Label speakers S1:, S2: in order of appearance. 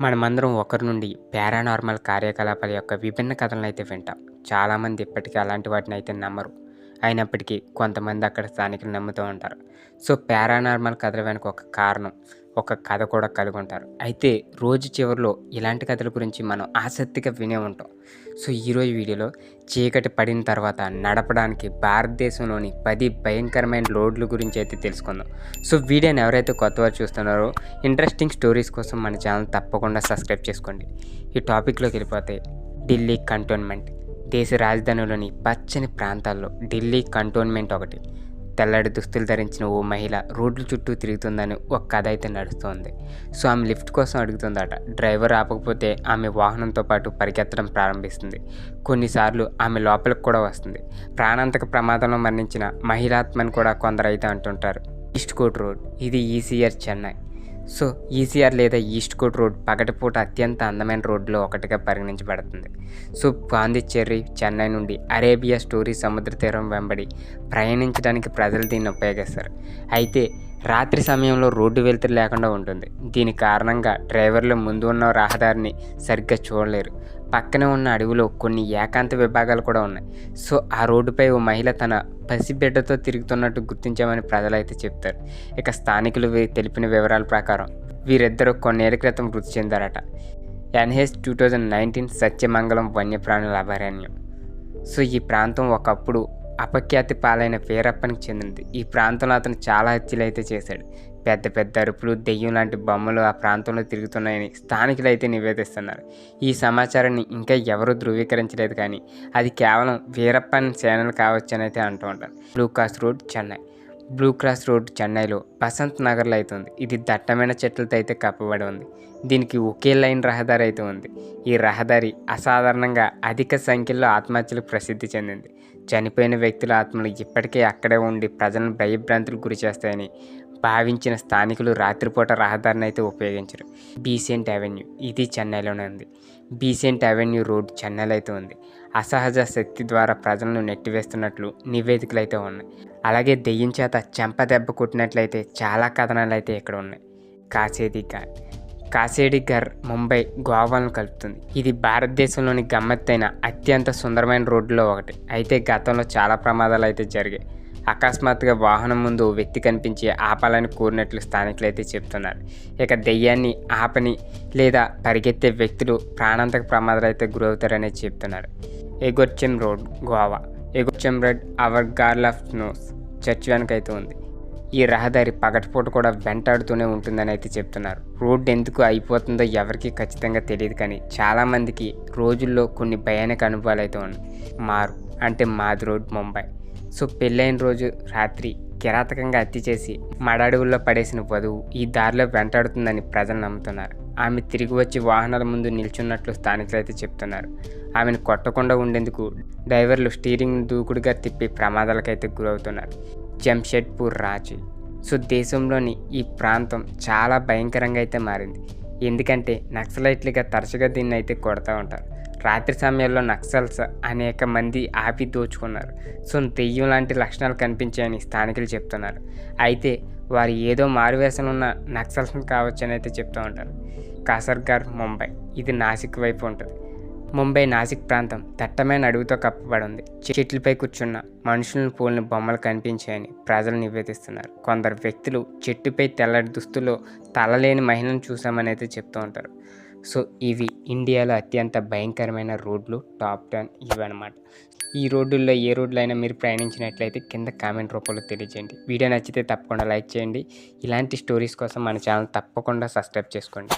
S1: మనమందరం ఒకరి నుండి పారానార్మల్ కార్యకలాపాల యొక్క విభిన్న కథలనైతే వింటాం. చాలామంది ఇప్పటికీ అలాంటి వాటినైతే నమ్మరు. అయినప్పటికీ కొంతమంది అక్కడ స్థానికులు నమ్ముతూ ఉంటారు. సో, పారానార్మల్ కథల వెనుక ఒక కారణం, ఒక కథ కూడా కలిగి ఉంటారు. అయితే రోజు చివరిలో ఇలాంటి కథల గురించి మనం ఆసక్తిగా వినే ఉంటాం. సో, ఈరోజు వీడియోలో చీకటి పడిన తర్వాత నడపడానికి భారతదేశంలోని 10 భయంకరమైన రోడ్ల గురించి అయితే తెలుసుకుందాం. సో, వీడియోని ఎవరైతే కొత్తవారు చూస్తున్నారో ఇంట్రెస్టింగ్ స్టోరీస్ కోసం మన ఛానల్ తప్పకుండా సబ్స్క్రైబ్ చేసుకోండి. ఈ టాపిక్లోకి వెళ్ళిపోతే ఢిల్లీ కంటోన్మెంట్. దేశ రాజధానిలోని పచ్చని ప్రాంతాల్లో ఢిల్లీ కంటోన్మెంట్ ఒకటి. తెల్లటి దుస్తులు ధరించిన ఓ మహిళ రోడ్ల చుట్టూ తిరుగుతుందని ఒక కథ అయితే నడుస్తోంది. సో, ఆమె లిఫ్ట్ కోసం అడుగుతుందట. డ్రైవర్ ఆపకపోతే ఆమె వాహనంతో పాటు పరిగెత్తడం ప్రారంభిస్తుంది. కొన్నిసార్లు ఆమె లోపలికి కూడా వస్తుంది. ప్రాణాంతక ప్రమాదంలో మరణించిన మహిళాత్మని కూడా కొందరైతే అంటుంటారు. ఈస్ట్ కోట్ రోడ్, ఇది ఈసీఆర్ చెన్నై. సో, ఈసీఆర్ లేదా ఈస్ట్ కోట్ రోడ్ పగటిపూట అత్యంత అందమైన రోడ్లో ఒకటిగా పరిగణించబడుతుంది. సో, పాండిచ్చేరి, చెన్నై నుండి అరేబియా స్టోరీ సముద్ర తీరం వెంబడి ప్రయాణించడానికి ప్రజలు దీన్ని ఉపయోగిస్తారు. అయితే రాత్రి సమయంలో రోడ్డు వెలుతురు లేకుండా ఉంటుంది. దీని కారణంగా డ్రైవర్లు ముందు ఉన్న రహదారిని సరిగ్గా చూడలేరు. పక్కనే ఉన్న అడవిలో కొన్ని ఏకాంత విభాగాలు కూడా ఉన్నాయి. సో, ఆ రోడ్డుపై ఓ మహిళ తన పసిబిడ్డతో తిరుగుతున్నట్టు గుర్తించామని ప్రజలైతే చెప్తారు. ఇక స్థానికులు తెలిపిన వివరాల ప్రకారం వీరిద్దరూ కొన్నేళ్ల క్రితం మృతి చెందారట. ఎన్హెచ్ 2019 సత్యమంగళం వన్యప్రాణుల అభయారణ్యం. సో, ఈ ప్రాంతం ఒకప్పుడు అపఖ్యాతి పాలైన వీరప్పనికి చెందినది. ఈ ప్రాంతంలో అతను చాలా హత్యలు అయితే చేశాడు. పెద్ద పెద్ద అరుపులు, దెయ్యం లాంటి బొమ్మలు ఆ ప్రాంతంలో తిరుగుతున్నాయని స్థానికులు అయితే నివేదిస్తున్నారు. ఈ సమాచారాన్ని ఇంకా ఎవరూ ధృవీకరించలేదు, కానీ అది కేవలం వీరప్పన్ ఛానల్ కావచ్చని అయితే అంటూ ఉంటారు. Blue cross road Chennai. Blue cross road చెన్నైలో బసంత్ నగర్లో అయితే ఉంది. ఇది దట్టమైన చెట్లతో అయితే కప్పబడి ఉంది. దీనికి ఒకే లైన్ రహదారి అయితే ఉంది. ఈ రహదారి అసాధారణంగా అధిక సంఖ్యలో ఆత్మహత్యలకు ప్రసిద్ధి చెందింది. చనిపోయిన వ్యక్తుల ఆత్మలు ఇప్పటికే అక్కడే ఉండి ప్రజలను భయభ్రాంతులకు గురి చేస్తాయని భావించిన స్థానికులు రాత్రిపూట రహదారిని అయితే ఉపయోగించరు. బీసెంట్ అవెన్యూ, ఇది చెన్నైలోనే ఉంది. బీసెంట్ అవెన్యూ రోడ్ చెన్నైలో అయితే ఉంది. అసహజ శక్తి ద్వారా ప్రజలను నెట్టివేస్తున్నట్లు నివేదికలు అయితే ఉన్నాయి. అలాగే దెయ్యం చేత చెంపదెబ్బ కొట్టినట్లయితే చాలా కథనాలు అయితే ఇక్కడ ఉన్నాయి. కాసేడి ఘర్ ముంబై, గోవాలను కలుపుతుంది. ఇది భారతదేశంలోని గమ్మత్తైన అత్యంత సుందరమైన రోడ్డులో ఒకటి. అయితే గతంలో చాలా ప్రమాదాలు అయితే జరిగాయి. అకస్మాత్తుగా వాహనం ముందు వ్యక్తి కనిపించి ఆపాలని కోరినట్లు స్థానికులు అయితే చెప్తున్నారు. ఇక దెయ్యాన్ని ఆపని లేదా పరిగెత్తే వ్యక్తులు ప్రాణాంతక ప్రమాదాలు అయితే గురవుతారని చెప్తున్నారు. Igorchem road, Goa. Igorchem road our girl of snows church వెనుక అయితే ఉంది. ఈ రహదారి పగటిపూట కూడా వెంటాడుతూనే ఉంటుందని అయితే చెప్తున్నారు. రోడ్డు ఎందుకు అయిపోతుందో ఎవరికీ ఖచ్చితంగా తెలియదు, కానీ చాలామందికి రోజుల్లో కొన్ని భయానక అనుభవాలు అయితే ఉన్నాయి. మారు అంటే మాది రోడ్, ముంబై. సో, పెళ్ళైన రోజు రాత్రి కిరాతకంగా హత్య చేసి మడడుగుల్లో పడేసిన వధువు ఈ దారిలో వెంటాడుతుందని ప్రజలు నమ్ముతున్నారు. ఆమె తిరిగి వచ్చి వాహనాల ముందు నిల్చున్నట్లు స్థానికులు అయితే చెప్తున్నారు. ఆమెను కొట్టకుండా ఉండేందుకు డ్రైవర్లు స్టీరింగ్ దూకుడుగా తిప్పి ప్రమాదాలకైతే గురవుతున్నారు. జంషెడ్పూర్, రాంచీ. సో, దేశంలోని ఈ ప్రాంతం చాలా భయంకరంగా అయితే మారింది. ఎందుకంటే నక్సలైట్లుగా తరచుగా దీన్ని అయితే కొడుతూ ఉంటారు. రాత్రి సమయాల్లో నక్సల్స్ అనేక మంది ఆపి దోచుకున్నారు. సో, దెయ్యం లాంటి లక్షణాలు కనిపించాయని స్థానికులు చెప్తున్నారు. అయితే వారు ఏదో మారువేషంలో ఉన్న నక్సల్స్ని కావచ్చని అయితే చెప్తూ ఉంటారు. కాసర్గార్, ముంబై. ఇది నాసిక్ వైపు ఉంటుంది. ముంబై నాసిక్ ప్రాంతం దట్టమైన అడవితో కప్పబడి ఉంది. చెట్లపై కూర్చున్న మనుషులను పోలిన బొమ్మలు కనిపించాయని ప్రజలు నివేదిస్తున్నారు. కొందరు వ్యక్తులు చెట్టుపై తెల్లటి దుస్తుల్లో తలలేని మహిళను చూసామని అయితే చెప్తూ ఉంటారు. సో, ఇవి ఇండియాలో అత్యంత భయంకరమైన రోడ్లు టాప్ 10 ఇవి అన్నమాట. ఈ రోడ్డుల్లో ఏ రోడ్లు అయినా మీరు ప్రయాణించినట్లయితే కింద కామెంట్ రూపంలో తెలియజేయండి. వీడియో నచ్చితే తప్పకుండా లైక్ చేయండి. ఇలాంటి స్టోరీస్ కోసం మన ఛానల్ తప్పకుండా సబ్స్క్రైబ్ చేసుకోండి.